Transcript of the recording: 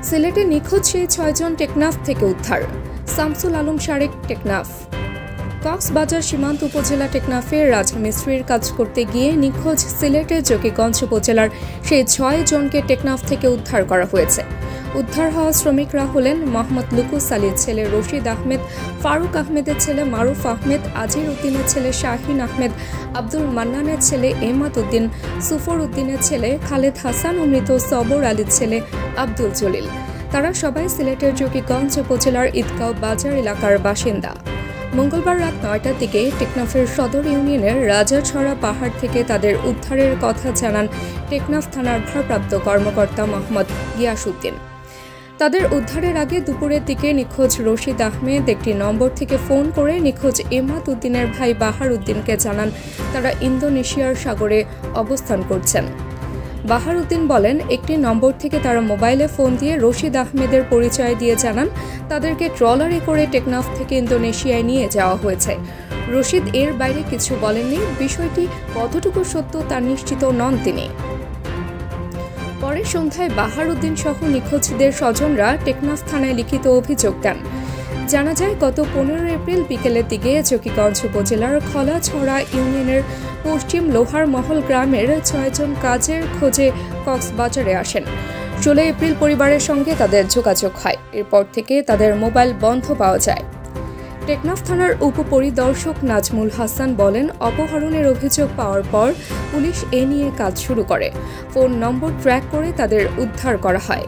সিলেটে নিখোঁজ সেই ৬ জন টেকনাফ থেকে উদ্ধার। শামসুল আলম শারেক, টেকনাফ। কক্সবাজার সীমান্ত উপজেলা টেকনাফে রাজমিস্ত্রির কাজ করতে গিয়ে নিখোঁজ সিলেটের জকিগঞ্জ উপজেলার সেই ৬ জনকে টেকনাফ থেকে উদ্ধার করা হয়েছে। উদ্ধার হওয়া শ্রমিকরা হলেন মোহাম্মদ লুকুস আলীর ছেলে রশিদ আহমেদ, ফারুক আহমেদের ছেলে মারুফ আহমেদ, আজির উদ্দিনের ছেলে শাহিন আহমেদ, আব্দুল মান্নানের ছেলে এমাদ উদ্দিন, সুফর উদ্দিনের ছেলে খালেদ হাসান ও মৃত সবর আলীর ছেলে আব্দুল জলিল। তারা সবাই সিলেটের জকিগঞ্জ উপজেলার ঈদগাঁও বাজার এলাকার বাসিন্দা। মঙ্গলবার রাত ৯টার দিকে টেকনাফের সদর ইউনিয়নের রাজাছড়া পাহাড় থেকে তাদের উদ্ধারের কথা জানান টেকনাফ থানার ভারপ্রাপ্ত কর্মকর্তা মোহাম্মদ গিয়াসউদ্দিন। তাদের উদ্ধারের আগে দুপুরের দিকে নিখোঁজ রশিদ আহমেদ একটি নম্বর থেকে ফোন করে নিখোঁজ এমাদ উদ্দিনের ভাই বাহার উদ্দিনকে জানান তারা ইন্দোনেশিয়ার সাগরে অবস্থান করছেন। বাহার উদ্দিন বলেন, একটি নম্বর থেকে তারা মোবাইলে ফোন দিয়ে রশিদ আহমেদের পরিচয় দিয়ে জানান তাদেরকে ট্রলারে করে টেকনাফ থেকে ইন্দোনেশিয়ায় নিয়ে যাওয়া হয়েছে। রশিদ এর বাইরে কিছু বলেননি। বিষয়টি কতটুকু সত্য তা নিশ্চিত নন তিনি। পরে সন্ধ্যায় বাহার উদ্দিন সহ নিখোঁজদের স্বজনরা টেকনাফ থানায় লিখিত অভিযোগ দেন। জানা যায়, গত ১৫ এপ্রিল বিকেলের দিকে জকিগঞ্জ উপজেলার খলাছড়া ইউনিয়নের পশ্চিম লোহার মহল গ্রামের ৬ জন কাজের খোঁজে কক্সবাজারে আসেন। ১৬ এপ্রিল পরিবারের সঙ্গে তাদের যোগাযোগ হয়। এরপর থেকে তাদের মোবাইল বন্ধ পাওয়া যায়। টেকনাফ থানার উপপরিদর্শক নাজমুল হাসান বলেন, অপহরণের অভিযোগ পাওয়ার পর পুলিশ এ নিয়ে কাজ শুরু করে। ফোন নম্বর ট্র্যাক করে তাদের উদ্ধার করা হয়।